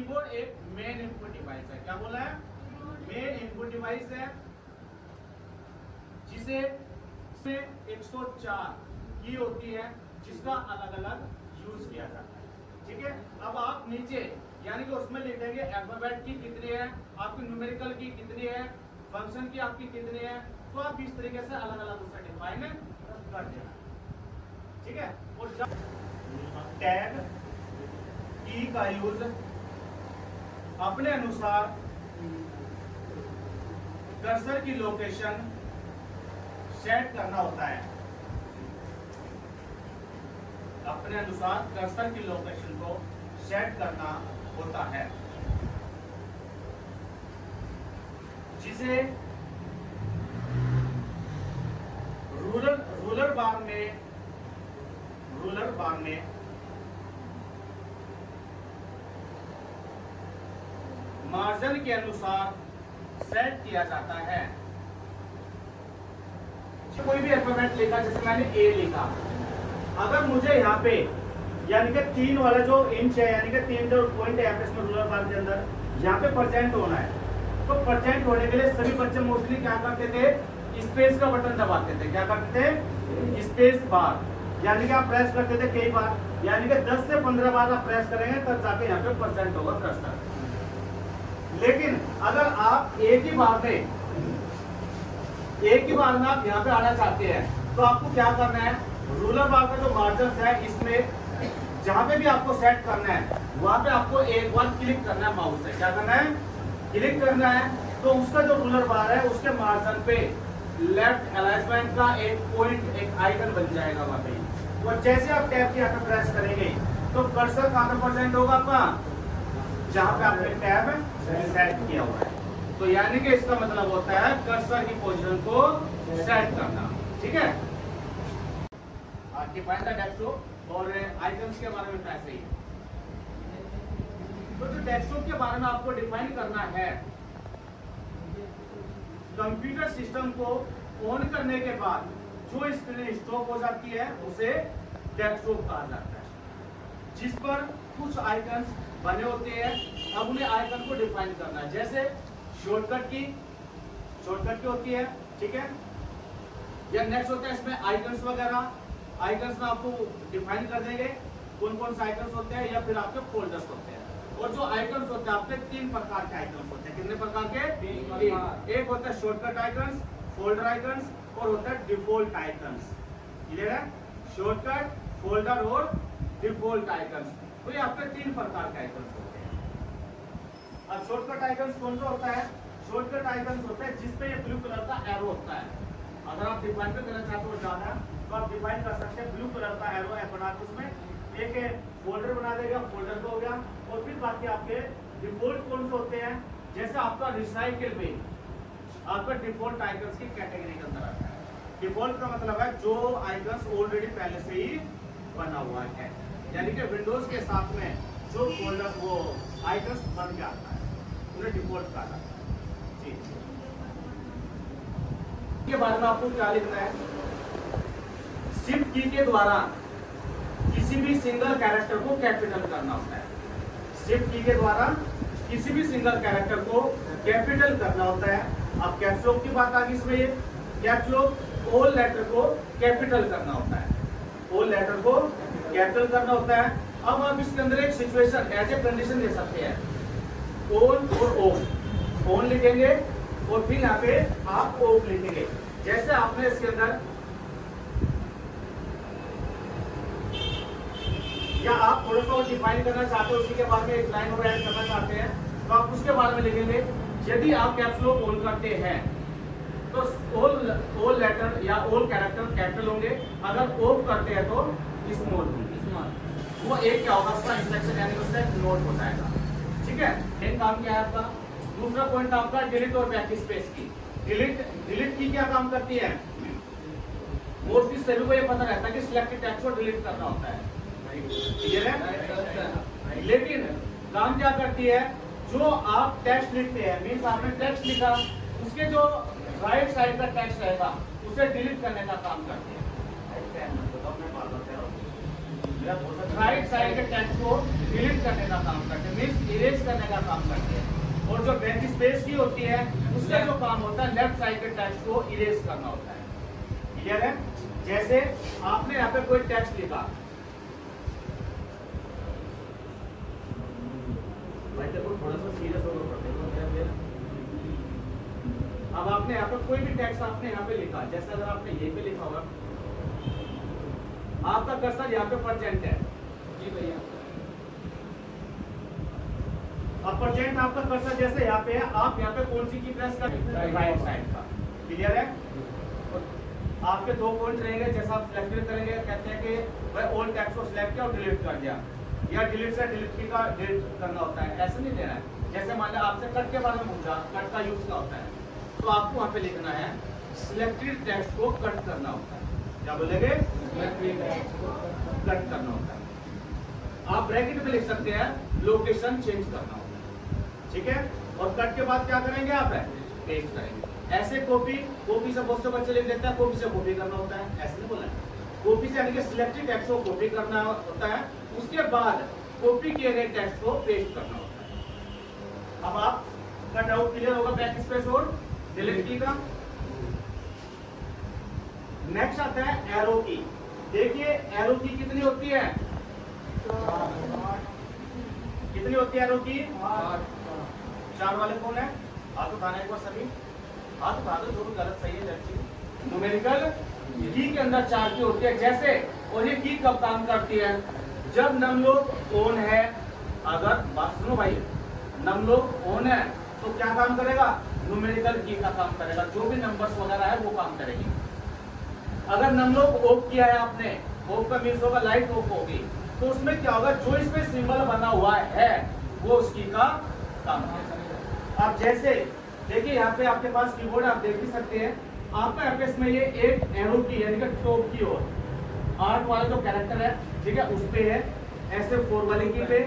Keyboard एक main input device है। क्या बोला है? मेन इनपुट डिवाइस है, जिसे 104 की होती है, जिसका अलग अलग यूज किया जाता है। ठीक है, अब आप नीचे यानी कि उसमें लिख देंगे अल्फाबेट की कितनी है, आपकी न्यूमेरिकल की कितनी है, फंक्शन की आपकी कितनी है, तो आप इस तरीके से अलग अलग उसे डिफाइन कर देना। ठीक है, और जब टैग की का यूज अपने अनुसार कर्सर की लोकेशन सेट करना होता है, अपने अनुसार कर्सर की लोकेशन को सेट करना होता है, जिसे रूलर बार में मार्जिन के अनुसार सेट किया जाता है। कोई भी अल्फाबेट लिखा, जैसे मैंने ए लिखा, अगर मुझे यहाँ पे यानी कि 3 वाला जो इंच है, यानी कि 3 जो पॉइंट है इसमें रूलर बार के अंदर, यहाँ पे परसेंट होना है, तो परसेंट होने के लिए सभी बच्चे मोस्टली क्या करते थे? स्पेस का बटन दबाते थे। क्या करते थे? स्पेस बार, यानी कि आप प्रेस करते थे कई बार, यानी कि 10 से 15 बार आप प्रेस करेंगे तब जाके यहाँ पे परसेंट होगा कर्सर। लेकिन अगर आप एक ही बार में आप यहाँ पे आना चाहते हैं, तो आपको क्या करना है? रूलर बार का जो मार्जिन है, इसमें जहां पे भी आपको सेट करना है, वहां पे आपको एक बार क्लिक करना है माउस से। क्या करना है? क्लिक करना है, तो उसका जो रूलर बार है उसके मार्जिन पे लेफ्ट अलाइनमेंट का एक पॉइंट, एक आइकन बन जाएगा वहां पे। और जैसे आप टैब की यहाँ पे प्रेस करेंगे, तो कर्सर कहां पे परसेंट होगा आपका? जहां पे आपने टैब सेट किया हुआ है। तो यानी कि इसका मतलब होता है कर्सर की पोजीशन को सेट करना। ठीक है, डिफाइन द डेस्कटॉप और आइकन्स के बारे में कैसे ही। तो जो डेस्कटॉप के बारे में आपको डिफाइन करना है, कंप्यूटर सिस्टम को ऑन करने के बाद जो स्क्रीन स्टॉप हो जाती है उसे डेस्कटॉप कहा जाता है, जिस पर कुछ आइकन्स बने होते हैं। अब उन्हें आइकन को डिफाइन करना है, जैसे शॉर्टकट की होती है। ठीक है, या नेक्स्ट होता है इसमें आइकन्स वगैरह। आइकन्स में आपको डिफाइन कर देंगे कौन कौन से आइकन्स होते हैं, या फिर आपके फोल्डर्स होते हैं। और जो आइकन्स होते हैं आपके 3 प्रकार के आइकन्स होते हैं। कितने प्रकार के? 3। एक होता है शॉर्टकट आइकन्स, फोल्डर आइकन्स, और होता है डिफॉल्ट आइकन्स। क्लियर है? शॉर्टकट, फोल्डर और डिफॉल्ट आइकन्स, तो ये आपके 3 प्रकार के आइकन्स होते हैं। अब शॉर्टकट आइकन्स कौन सा होता है? शॉर्टकट आइकन्स होता है जिसपे ये ब्लू कलर का एरो होता है। अगर आप डिफाइन करना चाहते हो ज्यादा, तो आप डिफाइन कर सकते हैं। ब्लू कलर का एरो है बना के उसमें एक फोल्डर बना देगा, फोल्डर का हो गया। और फिर बाकी आपके डिफॉल्ट कौन से होते हैं, जैसे आपका रिसाइकिल पे आपका डिफॉल्ट आइकन्स की कैटेगरी के अंदर आता है। डिफॉल्ट का मतलब है जो आइकन्स ऑलरेडी पहले से ही बना हुआ है, यानी कि विंडोज के साथ में जो फोल्डर वो आइकन्स बन के आता है, उन्हें डिफॉल्ट कहा जाता है। जी, के बारे में आपको क्या लिखना है? शिफ्ट की के द्वारा किसी भी सिंगल कैरेक्टर को कैपिटल करना होता है। शिफ्ट की के द्वारा किसी भी सिंगल कैरेक्टर को कैपिटल करना होता है। अब कैप्स लॉक की बात आ गई इसमें। ये कैप्स लॉक ऑल लेटर को कैपिटल करना होता है, ऑल लेटर को कैपिटल करना होता है। अब आप इसके अंदर एक सिचुएशन एज ए कंडीशन दे सकते हैं, ऑन और ऑफ। ऑन लिखेंगे और फिर यहाँ पे आप ऑफ लिखेंगे। जैसे आपने इसके अंदर, या आप थोड़ा सा डिफाइन करना चाहते हो, उसी के बारे में एक लाइन और ऐड करना चाहते हैं, तो आप उसके बारे में लिखेंगे। यदि आप कैप्स लॉक ऑन करते हैं तो ऑल लेटर या ऑल कैरेक्टर कैपिटल होंगे, अगर ऑफ करते हैं तो स्मॉल होंगे। वो एक क्या होगा, उसका इंस्ट्रक्शन यानी उसका एक नोट हो जाएगा। ठीक है, एक काम क्या है आपका। दूसरा पॉइंट आपका डिलीट और बैक स्पेस की। डिलीट की क्या काम करती है? मोस्टली सभी को ये पता रहता है कि सिलेक्टेड टेक्स्ट को डिलीट करना होता है, क्लियर है? लेकिन काम क्या करती है, जो आप टेक्स्ट लिखते हैं, मीन्स आपने टेक्स्ट लिखा, उसके जो राइट साइड का टेक्स्ट रहेगा उसे डिलीट करने का काम करती है। राइट साइड के टेक्स्ट को डिलीट करने का काम करते हैं, मीन्स इरेज करने का काम करते हैं। और जो बैक स्पेस की होती है उसका जो काम होता है लेफ्ट साइड के टेक्स्ट को इरेज करना होता है। क्लियर है? जैसे आपने यहाँ पे कोई टेक्स्ट लिखा, भाई देखो थोड़ा सा सीरियस होकर पढ़ते हैं। अब आपने यहाँ पे कोई भी टेक्स्ट आपने यहाँ पे लिखा, जैसे अगर आपने ये पे लिखा होगा, आपका कर्सर यहाँ पे परसेंट है जी भैया। अब परसेंट आपका कर्सर जैसे यहाँ पे है, आप यहाँ पे कौन सी की प्रेस कर, राइट साइड का। क्लियर है? आपके दो पॉइंट रहेंगे, जैसा आप सिलेक्ट करेंगे, कहते हैं कि भाई ऑल टेक्स्ट को सिलेक्ट किया और डिलीट कर दिया, या डिलीट से डिलीट की का डिलीट करना होता है, ऐसे नहीं देना है। जैसे मान लिया आपसे कट के बारे में पूछा, कट का यूज क्या होता है, तो आपको वहां पे लिखना है सिलेक्टेड टेक्स्ट को कट करना होता है। क्या बोलेंगे? कट करना होता है। आप ब्रैकेट में लिख सकते हैं लोकेशन चेंज करना होता है, ठीक है। और कट के बाद क्या करेंगे आप? पेस्ट करेंगे। ऐसे कॉपी से बहुत से बच्चे लिख देते हैं, कॉपी से कॉपी करना होता है, ऐसे नहीं बोला है। कॉपी से यानी कि सिलेक्टेड टेक्स्ट को कॉपी करना होता है, उसके बाद कॉपी किए गए टेक्स्ट को पेस्ट करना होता है। अब आप का डाउट क्लियर होगा बैक स्पेस और डिलीट की का। नेक्स्ट आता है एरो की। देखिए एरो की कितनी होती है? कितनी होती है एरो की? 4 वाले कौन है? हाथ उठाना एक बार सभी, हाथ उठा दो जो भी गलत सही है। न्यूमेरिकल की के अंदर 4 की होती है जैसे, और ये की कब काम करती है? जब नमलोक ऑन है। अगर बात सुनो भाई, नमलोक ऑन है तो क्या काम करेगा? न्यूमेरिकल की का काम करेगा, जो भी नंबर्स वगैरह है वो काम करेगी। अगर नमलोक ऑफ किया है आपने, ऑफ का मीन्स होगा लाइट ऑफ होगी, तो उसमें क्या होगा? जो इसमें सिंबल बना हुआ है वो उस की का काम करेगा। अब जैसे देखिए यहाँ पे आपके पास कीबोर्ड आप देख भी सकते हैं, आपका यहाँ पे इसमें ये एक एरो की यानी कि टॉप की ओर 8 वाला जो कैरेक्टर है, ठीक है, उस पे है, ऐसे 4 वाली की पे,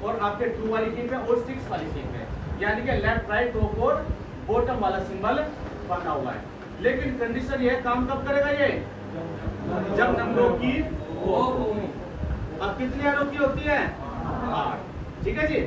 और आपके 2 वाली की पे और 6 वाली की पे, यानी कि लेफ्ट राइट टॉप और बॉटम वाला सिंबल बना हुआ है। लेकिन कंडीशन ये काम कब करेगा? ये जब नंबरों की। अब कितनी एरो की होती है? 8। ठीक है जी।